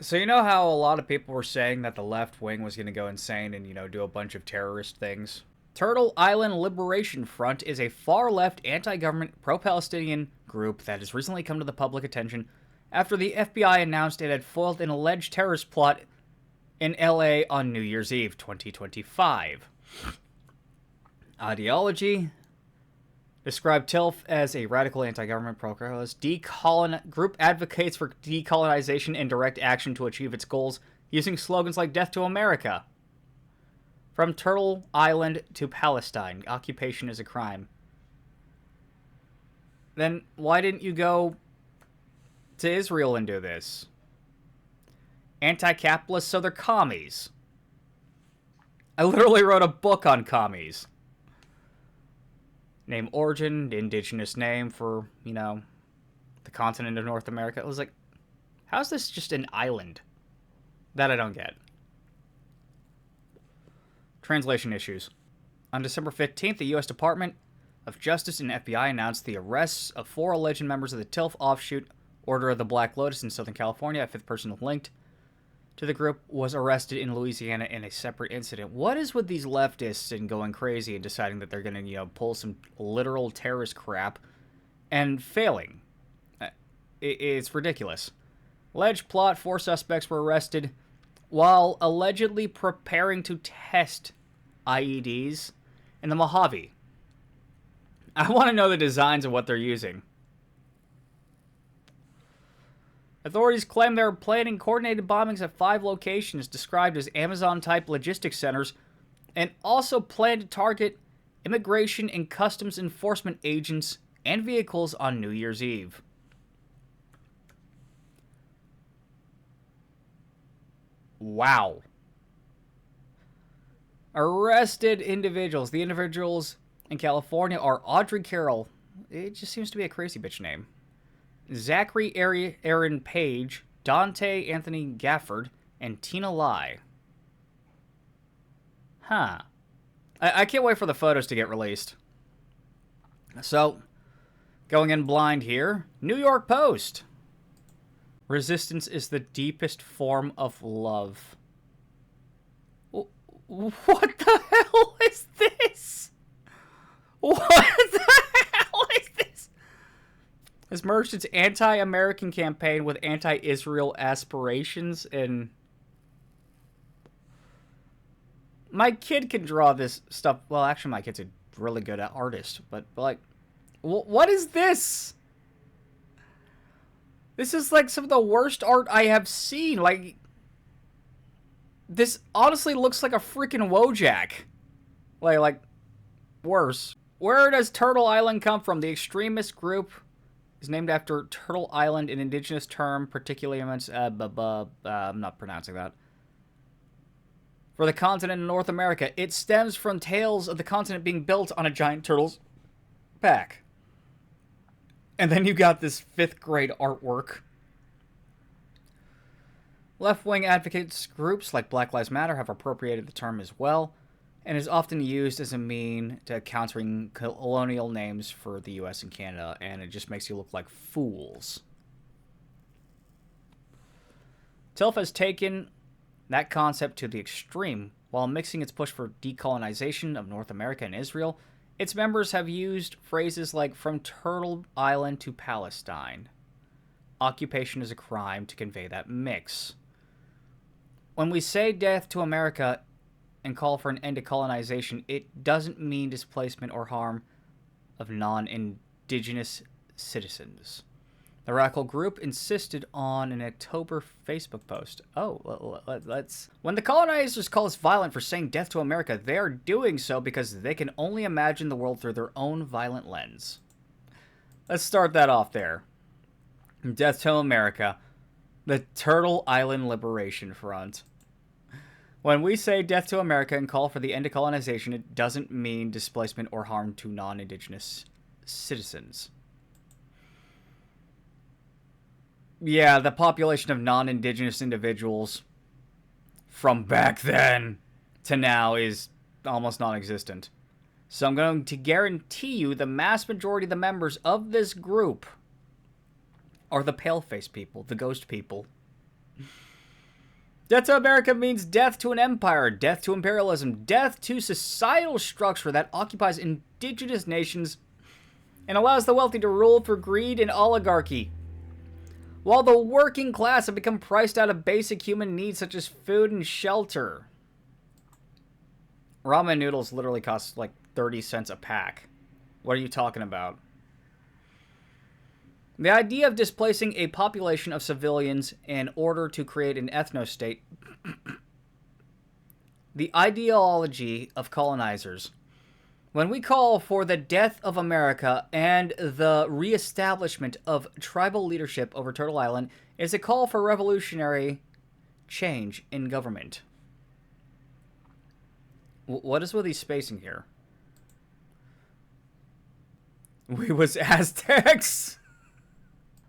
So you know how a lot of people were saying that the left wing was going to go insane and, do a bunch of terrorist things? Turtle Island Liberation Front is a far-left, anti-government, pro-Palestinian group that has recently come to the public attention after the FBI announced it had foiled an alleged terrorist plot in LA on New Year's Eve 2025. Ideology: described TILF as a radical anti-government pro-colonialist group advocates for decolonization and direct action to achieve its goals using slogans like "Death to America." From Turtle Island to Palestine, occupation is a crime. Then why didn't you go to Israel and do this? Anti-capitalist, so they're commies. I literally wrote a book on commies. Name origin, indigenous name for, the continent of North America. I was like, how's this just an island? That I don't get. Translation issues. On December 15th, the U.S. Department of Justice and FBI announced the arrests of 4 alleged members of the TILF offshoot Order of the Black Lotus in Southern California. A 5th person linked to the group was arrested in Louisiana in a separate incident. What is with these leftists and going crazy and deciding that they're going to, pull some literal terrorist crap and failing? It's ridiculous. Alleged plot: 4 suspects were arrested while allegedly preparing to test IEDs in the Mojave. I want to know the designs of what they're using. Authorities claim they were planning coordinated bombings at 5 locations described as Amazon-type logistics centers, and also planned to target immigration and customs enforcement agents and vehicles on New Year's Eve. Wow. Arrested individuals. The individuals in California are Audrey Carroll. It just seems to be a crazy bitch name. Zachary Aaron Page, Dante Anthony Gafford, and Tina Lai. Huh. I can't wait for the photos to get released. So, going in blind here. New York Post. Resistance is the deepest form of love. What the hell is this? What the hell is this? Has merged its anti-American campaign with anti-Israel aspirations, and my kid can draw this stuff. Well, actually, my kid's a really good artist, but like, what is this? This is like some of the worst art I have seen. Like, this honestly looks like a freaking Wojak. Like worse. Where does Turtle Island come from? The extremist group is named after Turtle Island, an indigenous term, particularly amongst, I'm not pronouncing that, for the continent of North America. It stems from tales of the continent being built on a giant turtle's back. And then you got this 5th grade artwork. Left-wing advocates groups like Black Lives Matter have appropriated the term as well, and is often used as a mean to countering colonial names for the US and Canada, and it just makes you look like fools. TILF has taken that concept to the extreme. While mixing its push for decolonization of North America and Israel, its members have used phrases like "from Turtle Island to Palestine." Occupation is a crime to convey that mix. When we say "death to America" and call for an end to colonization, it doesn't mean displacement or harm of non-indigenous citizens. The radical group insisted on an October Facebook post. Let's... When the colonizers call us violent for saying "death to America," they are doing so because they can only imagine the world through their own violent lens. Let's start that off there. Death to America. The Turtle Island Liberation Front. When we say "death to America" and call for the end of colonization, it doesn't mean displacement or harm to non-indigenous citizens. Yeah, the population of non-indigenous individuals from back then to now is almost non-existent. So I'm going to guarantee you the mass majority of the members of this group are the pale-faced people, the ghost people. Death to America means death to an empire, death to imperialism, death to societal structure that occupies indigenous nations and allows the wealthy to rule for greed and oligarchy, while the working class have become priced out of basic human needs such as food and shelter. Ramen noodles literally cost like 30 cents a pack. What are you talking about? The idea of displacing a population of civilians in order to create an ethno-state. The ideology of colonizers. When we call for the death of America and the reestablishment of tribal leadership over Turtle Island, it's a call for revolutionary change in government. What is with these spacing here? We was Aztecs.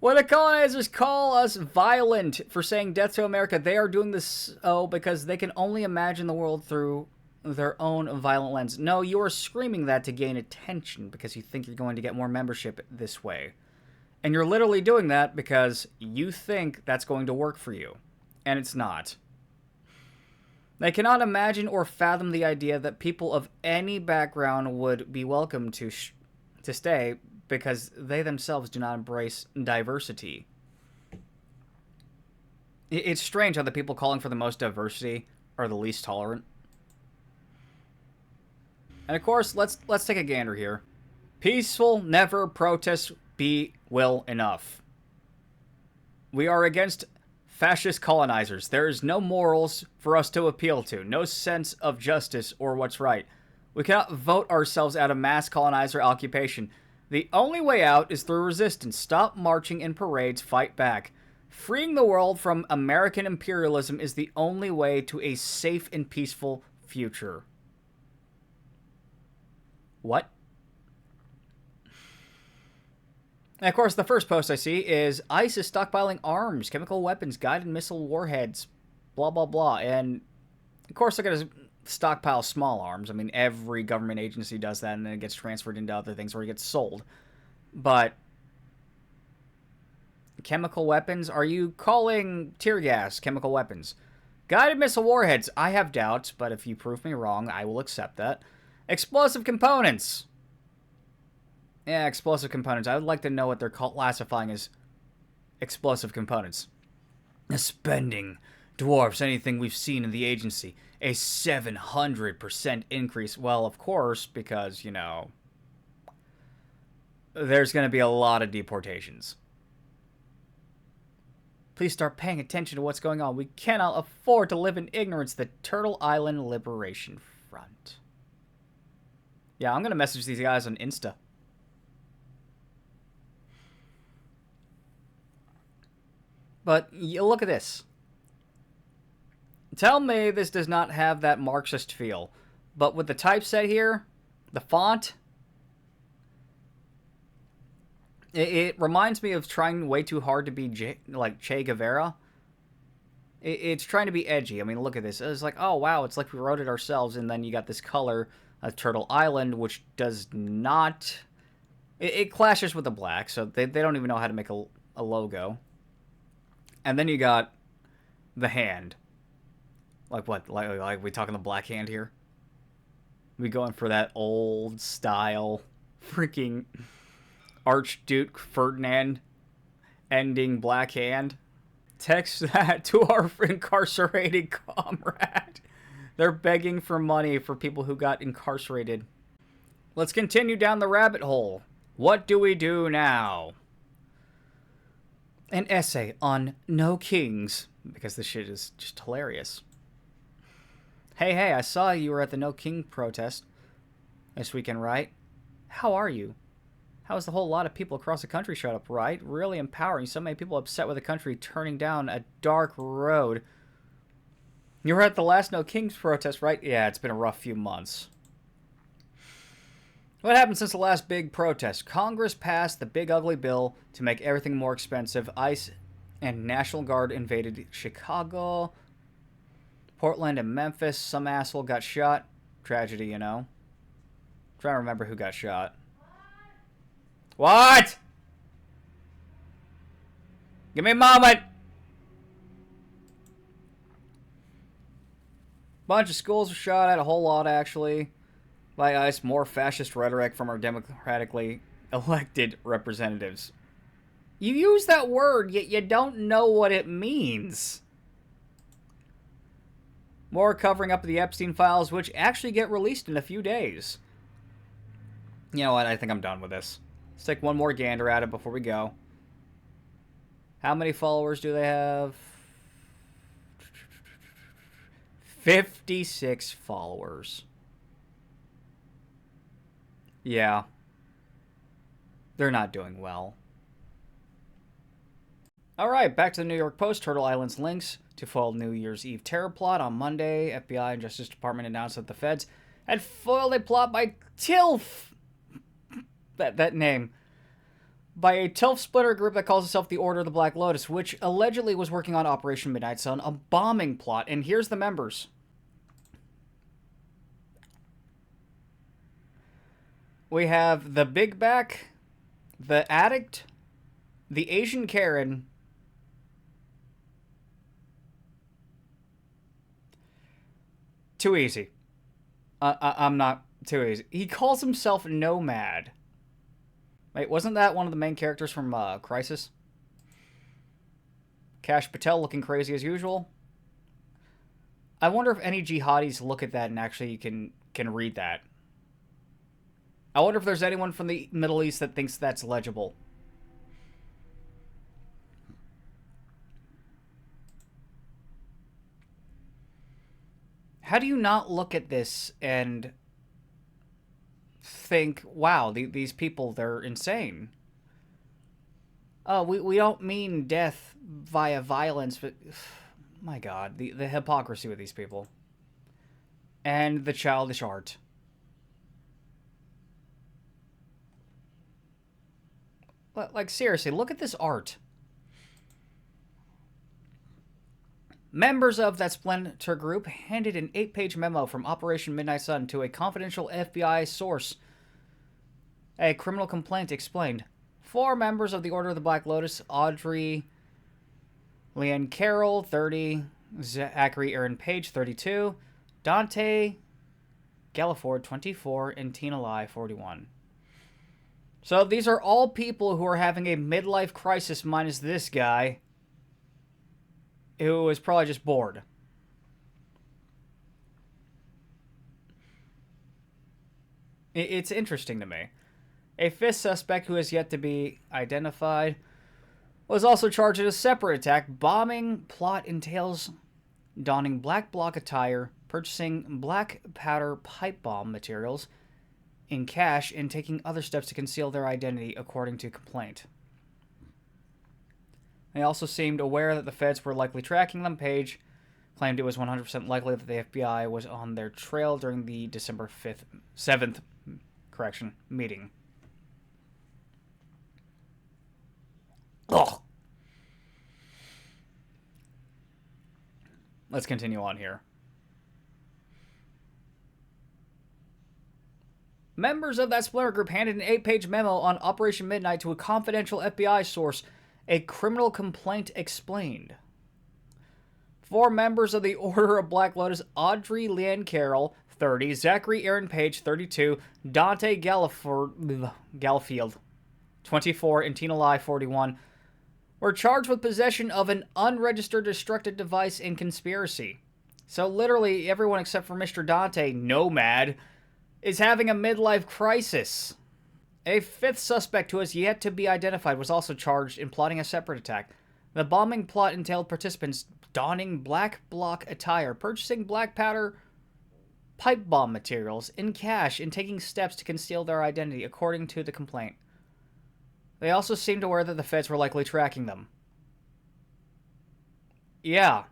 When the colonizers call us violent for saying death to America, they are doing this because they can only imagine the world through their own violent lens. No, you are screaming that to gain attention because you think you're going to get more membership this way. And you're literally doing that because you think that's going to work for you. And it's not. They cannot imagine or fathom the idea that people of any background would be welcome to stay because they themselves do not embrace diversity. It's strange how the people calling for the most diversity are the least tolerant. And of course, let's take a gander here. Peaceful never protest be will enough. We are against fascist colonizers. There is no morals for us to appeal to, no sense of justice or what's right. We cannot vote ourselves out of mass colonizer occupation. The only way out is through resistance. Stop marching in parades, fight back. Freeing the world from American imperialism is the only way to a safe and peaceful future. What? And of course, the first post I see is ICE is stockpiling arms, chemical weapons, guided missile warheads, blah, blah, blah. And of course, they're going to stockpile small arms. I mean, every government agency does that, and then it gets transferred into other things where it gets sold. But chemical weapons? Are you calling tear gas chemical weapons? Guided missile warheads? I have doubts, but if you prove me wrong, I will accept that. Explosive components. Yeah, explosive components. I would like to know what they're classifying as explosive components. The spending dwarfs anything we've seen in the agency. A 700% increase. Well, of course, because, you know, there's going to be a lot of deportations. Please start paying attention to what's going on. We cannot afford to live in ignorance. The Turtle Island Liberation Front. Yeah, I'm going to message these guys on Insta. But you look at this. Tell me this does not have that Marxist feel. But with the typeset here, the font, it reminds me of trying way too hard to be like Che Guevara. It's trying to be edgy. I mean, look at this. It's like, oh, wow, it's like we wrote it ourselves. And then you got this color of Turtle Island, which does not... It clashes with the black, so they don't even know how to make a logo. And then you got the hand. Like what? Like we talking the black hand here? We going for that old style freaking Archduke Ferdinand ending black hand? Text that to our incarcerated comrade. They're begging for money for people who got incarcerated. Let's continue down the rabbit hole. What do we do now? An essay on no kings, because this shit is just hilarious. Hey, I saw you were at the No King protest this weekend, right? How are you? How is the whole lot of people across the country showed up, right? Really empowering. So many people upset with the country turning down a dark road. You were at the last No Kings protest, right? Yeah, it's been a rough few months. What happened since the last big protest? Congress passed the big ugly bill to make everything more expensive. ICE and National Guard invaded Chicago, Portland, and Memphis. Some asshole got shot. Tragedy, you know. I'm trying to remember who got shot. What? Give me a moment. Bunch of schools were shot at, a whole lot actually, by ICE. More fascist rhetoric from our democratically elected representatives. You use that word, yet you don't know what it means. More covering up of the Epstein files, which actually get released in a few days. You know what? I think I'm done with this. Let's take one more gander at it before we go. How many followers do they have? 56 followers. Yeah. They're not doing well. Alright, back to the New York Post. Turtle Island's links to foil New Year's Eve terror plot. On Monday, FBI and Justice Department announced that the feds had foiled a plot by TILF. That name. By a TILF splinter group that calls itself the Order of the Black Lotus, which allegedly was working on Operation Midnight Sun, a bombing plot. And here's the members. We have the Big Back, the Addict, the Asian Karen, too easy. I'm not too easy. He calls himself Nomad. Wait, wasn't that one of the main characters from Crisis? Kash Patel looking crazy as usual. I wonder if any jihadis look at that and actually can read that. I wonder if there's anyone from the Middle East that thinks that's legible. How do you not look at this and think, wow, these people, they're insane? Oh, we don't mean death via violence, but my God, the hypocrisy with these people. And the childish art. Like, seriously, look at this art. Members of that splinter group handed an 8-page memo from Operation Midnight Sun to a confidential FBI source. A criminal complaint explained. 4 members of the Order of the Black Lotus, Audrey Leanne Carroll, 30, Zachary Aaron Page, 32, Dante Galliford, 24, and Tina Lai, 41. So these are all people who are having a midlife crisis, minus this guy, who was probably just bored. It's interesting to me. A 5th suspect who has yet to be identified was also charged in a separate attack. Bombing plot entails donning black bloc attire, purchasing black powder pipe bomb materials in cash, and taking other steps to conceal their identity, according to complaint. They also seemed aware that the feds were likely tracking them. Page claimed it was 100% likely that the FBI was on their trail during the December 7th meeting. Ugh. Let's continue on here. Members of that splinter group handed an 8-page memo on Operation Midnight to a confidential FBI source, a criminal complaint explained. 4 members of the Order of Black Lotus, Audrey Leanne Carroll, 30, Zachary Aaron Page, 32, Dante Galfield, 24, and Tina Lai, 41, were charged with possession of an unregistered destructive device and conspiracy. So literally everyone except for Mr. Dante, Nomad, is having a midlife crisis. A 5th suspect who has yet to be identified was also charged in plotting a separate attack. The bombing plot entailed participants donning black bloc attire, purchasing black powder pipe bomb materials in cash, and taking steps to conceal their identity, according to the complaint. They also seemed aware that the feds were likely tracking them. Yeah.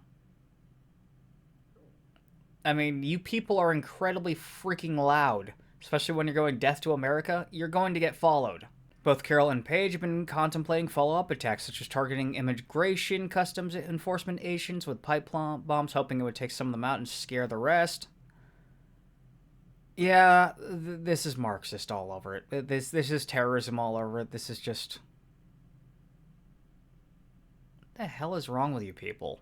I mean, you people are incredibly freaking loud. Especially when you're going death to America, you're going to get followed. Both Carroll and Page have been contemplating follow-up attacks, such as targeting immigration customs enforcement agents with pipe bombs, hoping it would take some of them out and scare the rest. Yeah, this is Marxist all over it. This is terrorism all over it. This is just... What the hell is wrong with you people?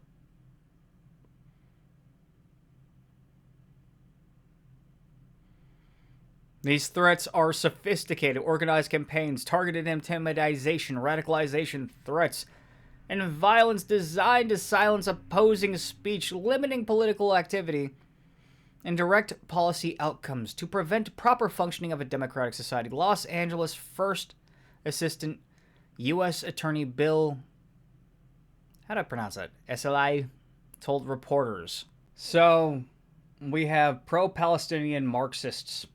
These threats are sophisticated, organized campaigns, targeted intimidation, radicalization threats, and violence designed to silence opposing speech, limiting political activity, and direct policy outcomes to prevent proper functioning of a democratic society. Los Angeles First Assistant U.S. Attorney Bill, how do I pronounce that? SLI, told reporters. So, we have pro-Palestinian Marxists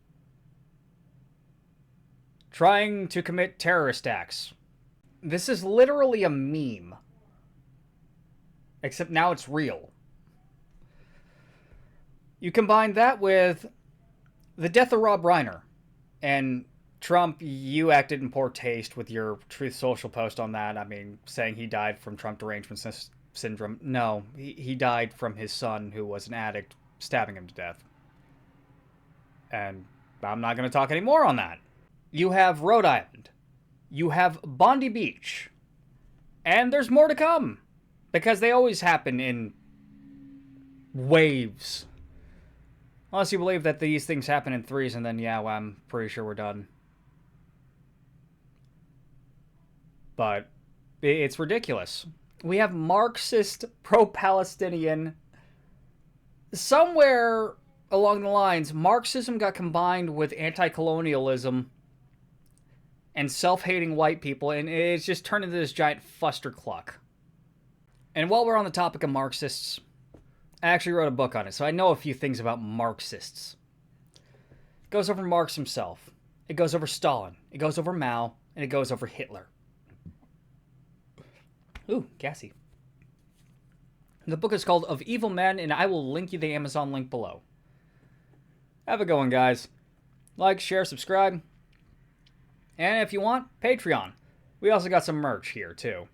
trying to commit terrorist acts. This is literally a meme. Except now it's real. You combine that with the death of Rob Reiner. And Trump, you acted in poor taste with your Truth Social post on that. I mean, saying he died from Trump derangement syndrome. No, he died from his son, who was an addict, stabbing him to death. And I'm not going to talk any more on that. You have Rhode Island. You have Bondi Beach. And there's more to come. Because they always happen in waves. Unless you believe that these things happen in threes, and then, yeah, well, I'm pretty sure we're done. But it's ridiculous. We have Marxist, pro-Palestinian. Somewhere along the lines, Marxism got combined with anti-colonialism and self-hating white people, and it's just turned into this giant fustercluck. And while we're on the topic of Marxists, I actually wrote a book on it, so I know a few things about Marxists. It goes over Marx himself. It goes over Stalin. It goes over Mao. And it goes over Hitler. Ooh, gassy. The book is called Of Evil Men, and I will link you the Amazon link below. Have a good one, guys. Like, share, subscribe. And if you want, Patreon. We also got some merch here, too.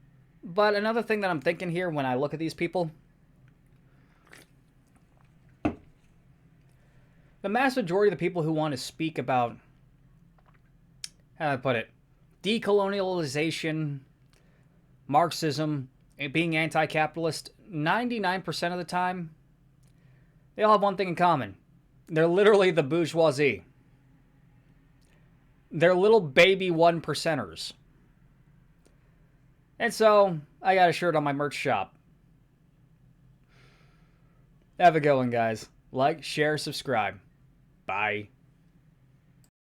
But another thing that I'm thinking here when I look at these people, the mass majority of the people who want to speak about, how do I put it, decolonialization, Marxism, and being anti-capitalist, 99% of the time, they all have one thing in common. They're literally the bourgeoisie. They're little baby 1%ers. And so, I got a shirt on my merch shop. Have a good one, guys. Like, share, subscribe. Bye.